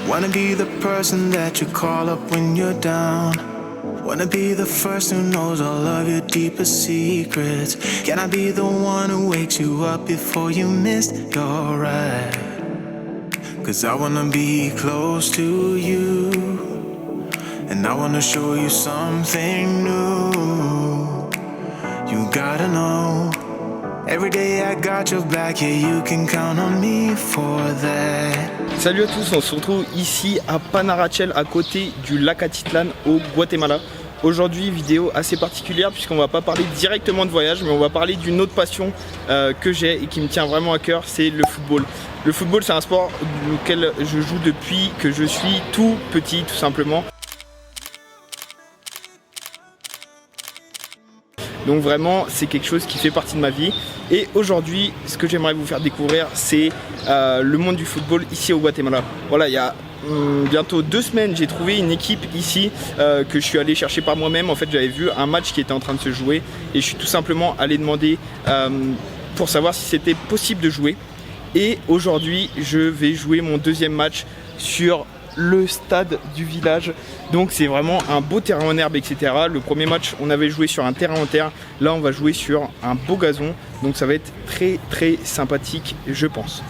Wanna be the person that you call up when you're down. Wanna be the first who knows all of your deepest secrets. Can I be the one who wakes you up before you missed your ride? Cause I wanna be close to you, and I wanna show you something new. You gotta know, every day I got your back, yeah, you can count on me for that. Salut à tous, on se retrouve ici à Panarachel, à côté du lac Atitlan au Guatemala. Aujourd'hui, vidéo assez particulière puisqu'on va pas parler directement de voyage, mais on va parler d'une autre passion que j'ai et qui me tient vraiment à cœur, c'est le football. Le football, c'est un sport auquel je joue depuis que je suis tout petit, tout simplement. Donc vraiment, c'est quelque chose qui fait partie de ma vie. Et aujourd'hui, ce que j'aimerais vous faire découvrir, c'est le monde du football ici au Guatemala. Voilà, il y a bientôt 2 semaines, j'ai trouvé une équipe ici que je suis allé chercher par moi-même. En fait, j'avais vu un match qui était en train de se jouer et je suis tout simplement allé demander pour savoir si c'était possible de jouer. Et aujourd'hui, je vais jouer mon 2e match sur le stade du village. Donc c'est vraiment un beau terrain en herbe, etc. Le premier match, on avait joué sur un terrain en terre. Là, on va jouer sur un beau gazon. Donc ça va être très sympathique, je pense.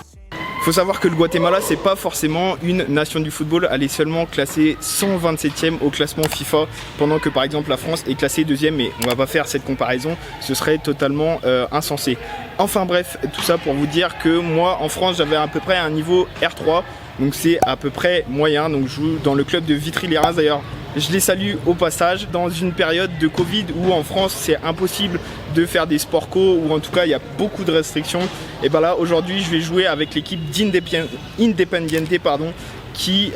Faut savoir que le Guatemala, c'est pas forcément une nation du football. Elle est seulement classée 127e au classement FIFA, pendant que par exemple la France est classée 2e. Mais on va pas faire cette comparaison, ce serait totalement insensé. Enfin bref, tout ça pour vous dire que moi en France, j'avais à peu près un niveau R3. Donc c'est à peu près moyen, donc je joue dans le club de Vitry-les-Reims d'ailleurs. Je les salue au passage, dans une période de Covid où en France c'est impossible de faire des sports co, ou en tout cas il y a beaucoup de restrictions. Et bien là aujourd'hui je vais jouer avec l'équipe d'Independiente qui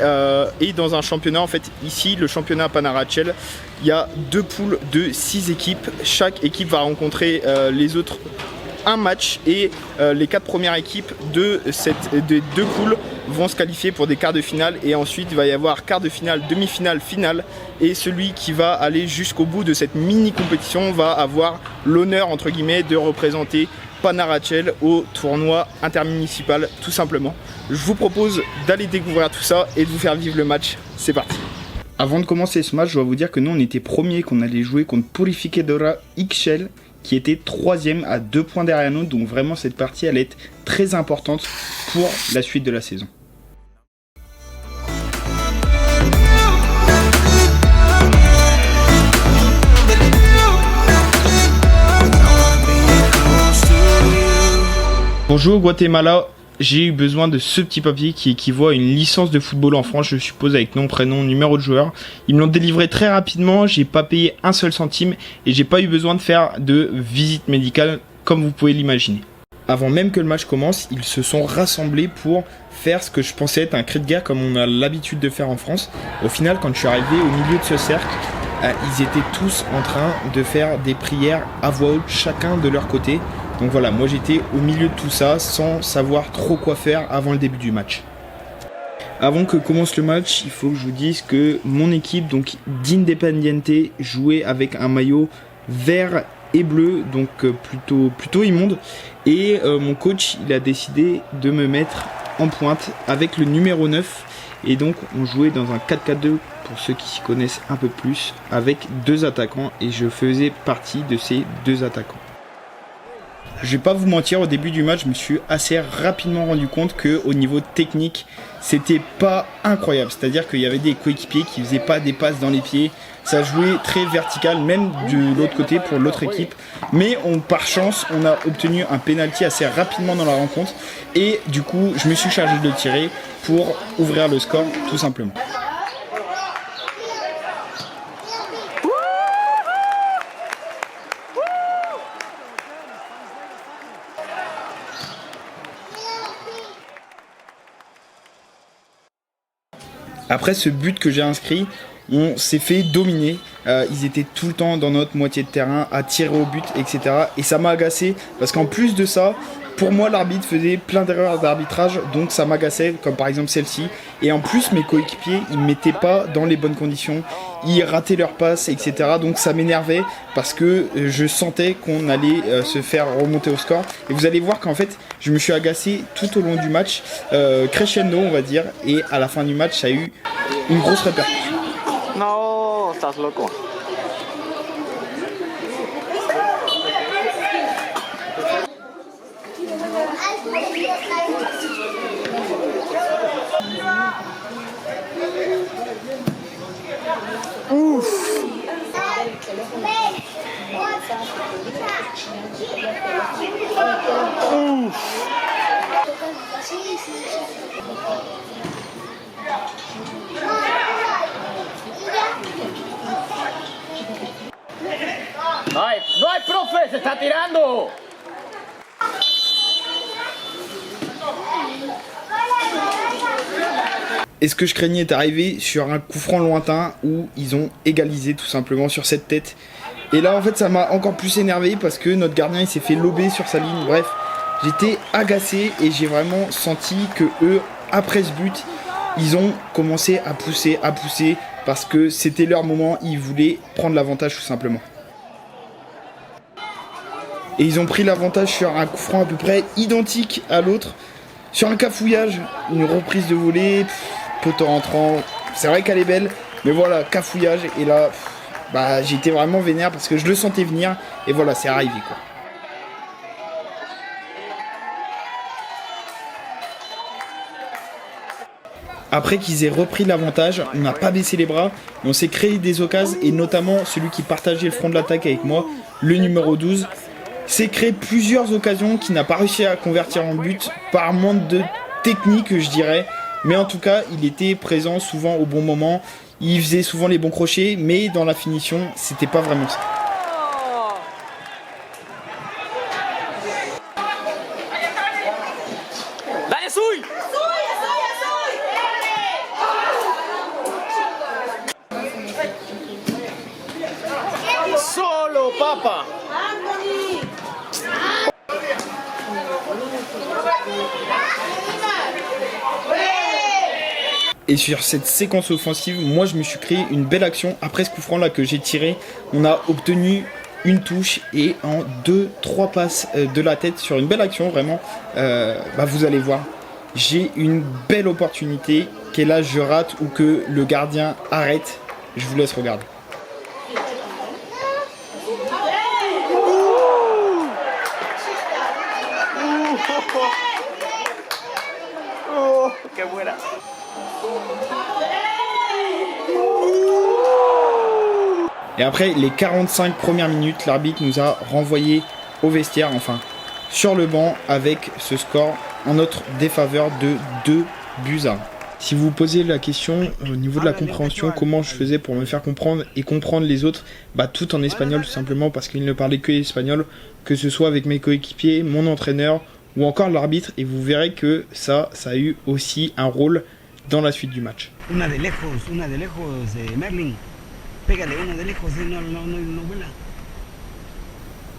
est dans un championnat. En fait ici le championnat Panarachel, il y a 2 poules de 6 équipes. Chaque équipe va rencontrer les autres un match et les 4 premières équipes de des 2 poules vont se qualifier pour des quarts de finale, et ensuite il va y avoir quart de finale, demi-finale, finale, et celui qui va aller jusqu'au bout de cette mini compétition va avoir l'honneur entre guillemets de représenter Panarachel au tournoi intermunicipal tout simplement. Je vous propose d'aller découvrir tout ça et de vous faire vivre le match. C'est parti. Avant de commencer ce match, je dois vous dire que nous on était premiers, qu'on allait jouer contre Purificadora Ixchel qui était 3e à 2 points derrière nous. Donc vraiment cette partie elle est très importante pour la suite de la saison. Pour jouer au Guatemala, j'ai eu besoin de ce petit papier qui équivaut à une licence de football en France, je suppose, avec nom, prénom, numéro de joueur. Ils me l'ont délivré très rapidement, j'ai pas payé un seul centime et j'ai pas eu besoin de faire de visite médicale comme vous pouvez l'imaginer. Avant même que le match commence, ils se sont rassemblés pour faire ce que je pensais être un cri de guerre comme on a l'habitude de faire en France. Au final, quand je suis arrivé au milieu de ce cercle, ils étaient tous en train de faire des prières à voix haute, chacun de leur côté. Donc voilà, moi j'étais au milieu de tout ça sans savoir trop quoi faire avant le début du match. Avant que commence le match, il faut que je vous dise que mon équipe donc d'Independiente jouait avec un maillot vert et bleu, donc plutôt immonde. Et mon coach il a décidé de me mettre en pointe avec le numéro 9. Et donc on jouait dans un 4-4-2 pour ceux qui s'y connaissent un peu plus, avec 2 attaquants, et je faisais partie de ces 2 attaquants. Je vais pas vous mentir, au début du match, je me suis assez rapidement rendu compte que au niveau technique, c'était pas incroyable. C'est-à-dire qu'il y avait des coéquipiers qui faisaient pas des passes dans les pieds. Ça jouait très vertical, même de l'autre côté pour l'autre équipe. Mais par chance, on a obtenu un penalty assez rapidement dans la rencontre. Et du coup, je me suis chargé de le tirer pour ouvrir le score, tout simplement. Après ce but que j'ai inscrit, on s'est fait dominer. Ils étaient tout le temps dans notre moitié de terrain à tirer au but, etc. Et ça m'a agacé parce qu'en plus de ça, pour moi, l'arbitre faisait plein d'erreurs d'arbitrage, donc ça m'agaçait, comme par exemple celle-ci. Et en plus, mes coéquipiers, ils ne mettaient pas dans les bonnes conditions, ils rataient leurs passes, etc. Donc ça m'énervait parce que je sentais qu'on allait se faire remonter au score. Et vous allez voir qu'en fait, je me suis agacé tout au long du match, crescendo, on va dire. Et à la fin du match, ça a eu une grosse répercussion. No, estás loco. No hay, profe, se está tirando. Et ce que je craignais est arrivé sur un coup franc lointain où ils ont égalisé tout simplement sur cette tête. Et là en fait ça m'a encore plus énervé parce que notre gardien il s'est fait lober sur sa ligne. Bref, j'étais agacé et j'ai vraiment senti que eux, après ce but, ils ont commencé à pousser parce que c'était leur moment, ils voulaient prendre l'avantage tout simplement. Et ils ont pris l'avantage sur un coup franc à peu près identique à l'autre. Sur un cafouillage, une reprise de volée, poteau rentrant, c'est vrai qu'elle est belle, mais voilà, cafouillage, et là, j'étais vraiment vénère parce que je le sentais venir, et voilà, c'est arrivé quoi. Après qu'ils aient repris l'avantage, on n'a pas baissé les bras, mais on s'est créé des occasions, et notamment celui qui partageait le front de l'attaque avec moi, le numéro 12, s'est créé plusieurs occasions qu'il n'a pas réussi à convertir en but par manque de technique, je dirais. Mais en tout cas, il était présent souvent au bon moment. Il faisait souvent les bons crochets, mais dans la finition, c'était pas vraiment ça. Dale, Suy. Solo, papa. Et sur cette séquence offensive, moi je me suis créé une belle action. Après ce coup franc là que j'ai tiré, on a obtenu une touche et en 2-3 passes de la tête sur une belle action vraiment. Vous allez voir, j'ai une belle opportunité que là je rate ou que le gardien arrête. Je vous laisse regarder. Oh, qué buena. Et après les 45 premières minutes, l'arbitre nous a renvoyés au vestiaire, enfin sur le banc, avec ce score en notre défaveur de 2-1. Si vous vous posez la question au niveau de la compréhension, comment je faisais pour me faire comprendre et comprendre les autres, tout en espagnol tout simplement parce qu'ils ne parlaient que espagnol, que ce soit avec mes coéquipiers, mon entraîneur ou encore l'arbitre, et vous verrez que ça a eu aussi un rôle dans la suite du match. Una de lejos, Merlin. Pégale, una de lejos, no vuela.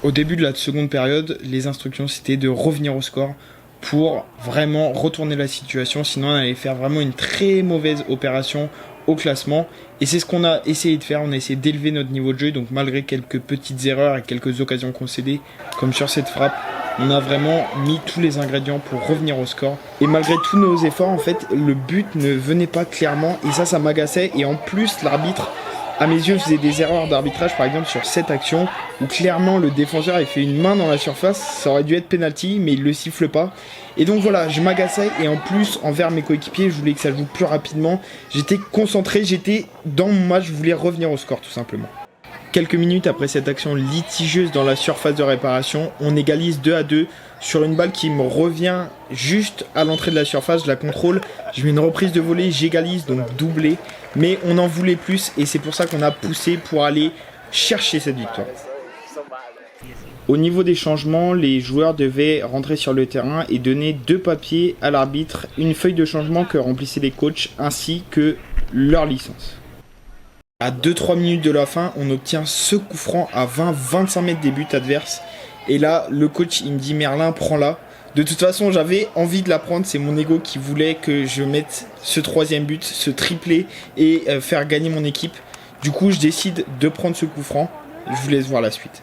Au début de la seconde période, les instructions c'était de revenir au score pour vraiment retourner la situation, sinon on allait faire vraiment une très mauvaise opération au classement. Et c'est ce qu'on a essayé de faire, on a essayé d'élever notre niveau de jeu, donc malgré quelques petites erreurs et quelques occasions concédées, comme sur cette frappe, on a vraiment mis tous les ingrédients pour revenir au score. Et malgré tous nos efforts, en fait, le but ne venait pas clairement, et ça m'agaçait. Et en plus, l'arbitre, à mes yeux, faisait des erreurs d'arbitrage, par exemple sur cette action, où clairement le défenseur a fait une main dans la surface, ça aurait dû être penalty, mais il le siffle pas. Et donc voilà, je m'agaçais, et en plus, envers mes coéquipiers, je voulais que ça joue plus rapidement. J'étais concentré, j'étais dans mon match, je voulais revenir au score tout simplement. Quelques minutes après cette action litigieuse dans la surface de réparation, on égalise 2-2 sur une balle qui me revient juste à l'entrée de la surface. Je la contrôle, je mets une reprise de volée, j'égalise, donc doublé. Mais on en voulait plus et c'est pour ça qu'on a poussé pour aller chercher cette victoire. Au niveau des changements, les joueurs devaient rentrer sur le terrain et donner 2 papiers à l'arbitre, une feuille de changement que remplissaient les coachs ainsi que leur licence. À 2-3 minutes de la fin, on obtient ce coup franc à 20-25 mètres des buts adverses. Et là, le coach, il me dit « Merlin, prends-la ». De toute façon, j'avais envie de la prendre. C'est mon ego qui voulait que je mette ce 3e but, ce triplé et faire gagner mon équipe. Du coup, je décide de prendre ce coup franc. Je vous laisse voir la suite.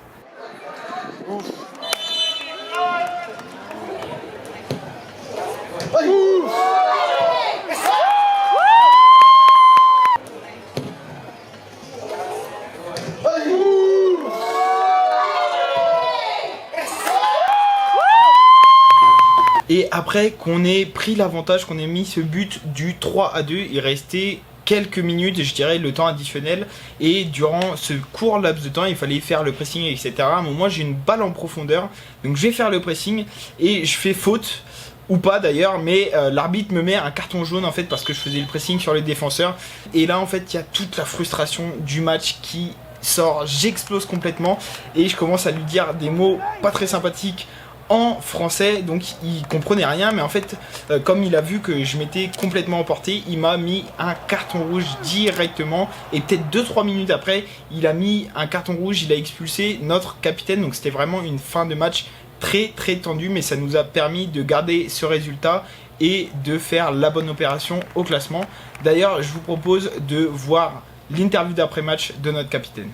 Et après qu'on ait pris l'avantage, qu'on ait mis ce but du 3-2, il restait quelques minutes, je dirais, le temps additionnel. Et durant ce court laps de temps, il fallait faire le pressing, etc. À un moment, j'ai une balle en profondeur, donc je vais faire le pressing et je fais faute. Ou pas d'ailleurs, mais l'arbitre me met un carton jaune en fait parce que je faisais le pressing sur les défenseurs. Et là en fait il y a toute la frustration du match qui sort, j'explose complètement et je commence à lui dire des mots pas très sympathiques en français, donc il comprenait rien, mais en fait comme il a vu que je m'étais complètement emporté, il m'a mis un carton rouge directement et peut-être 2-3 minutes après il a mis un carton rouge, il a expulsé notre capitaine, donc c'était vraiment une fin de match très tendu, mais ça nous a permis de garder ce résultat et de faire la bonne opération au classement. D'ailleurs je vous propose de voir l'interview d'après-match de notre capitaine.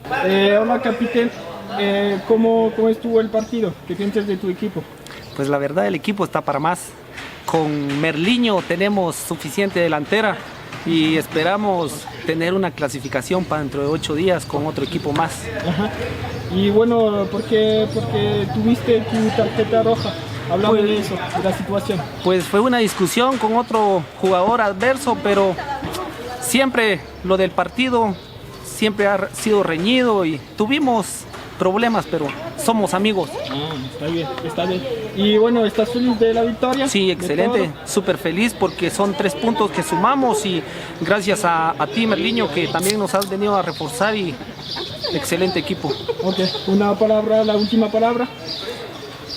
Hola capitán, ¿cómo estuvo el partido? ¿Qué piensas de tu equipo? Pues la verdad el equipo está para más. Con Merliño tenemos suficiente delantera y esperamos tener una clasificación para dentro de 8 días con otro equipo más. Ajá. Y bueno, ¿por qué tuviste tu tarjeta roja? Hablamos de eso, de la situación. Pues fue una discusión con otro jugador adverso, pero siempre lo del partido siempre ha sido reñido y tuvimos problemas, pero somos amigos. Está bien, está bien. Y bueno, ¿estás feliz de la victoria? Sí, excelente, súper feliz porque son 3 puntos que sumamos y gracias a ti Merliño que también nos has venido a reforzar y excelente equipo. Ok, una palabra, la última palabra.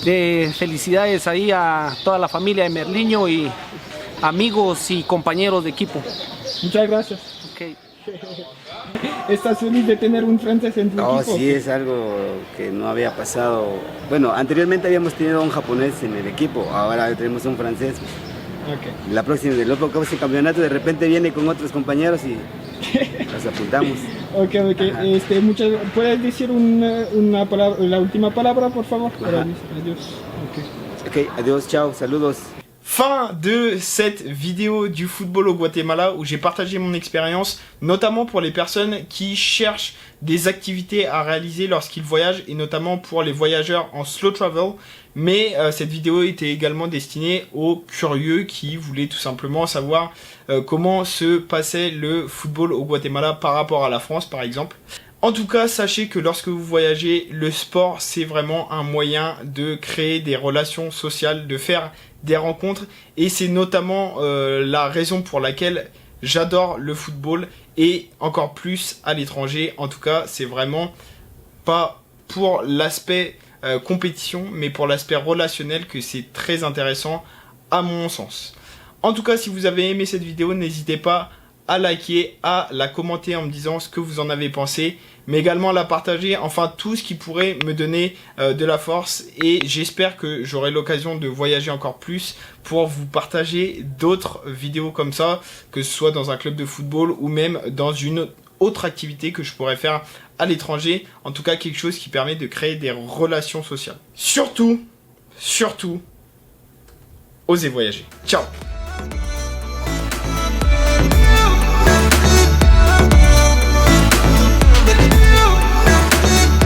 De felicidades ahí a toda la familia de Merliño y amigos y compañeros de equipo. Muchas gracias. Okay. ¿Estás feliz de tener un francés en tu equipo? Sí, es algo que no había pasado. Bueno, anteriormente habíamos tenido un japonés en el equipo, ahora tenemos un francés. Okay. La próxima, del otro campeonato, de repente viene con otros compañeros y los apuntamos. Ok. ¿Puedes decir una palabra, la última palabra, por favor? Adiós. Ok, adiós, ciao, saludos. Fin de cette vidéo du football au Guatemala où j'ai partagé mon expérience, notamment pour les personnes qui cherchent des activités à réaliser lorsqu'ils voyagent et notamment pour les voyageurs en slow travel. Mais cette vidéo était également destinée aux curieux qui voulaient tout simplement savoir comment se passait le football au Guatemala par rapport à la France par exemple. En tout cas, sachez que lorsque vous voyagez, le sport, c'est vraiment un moyen de créer des relations sociales, de faire des rencontres. Et c'est notamment la raison pour laquelle j'adore le football et encore plus à l'étranger. En tout cas, c'est vraiment pas pour l'aspect compétition, mais pour l'aspect relationnel que c'est très intéressant à mon sens. En tout cas, si vous avez aimé cette vidéo, n'hésitez pas à liker, à la commenter en me disant ce que vous en avez pensé, mais également à la partager, enfin tout ce qui pourrait me donner de la force. Et j'espère que j'aurai l'occasion de voyager encore plus pour vous partager d'autres vidéos comme ça, que ce soit dans un club de football ou même dans une autre activité que je pourrais faire à l'étranger. En tout cas quelque chose qui permet de créer des relations sociales. Surtout, osez voyager. Ciao!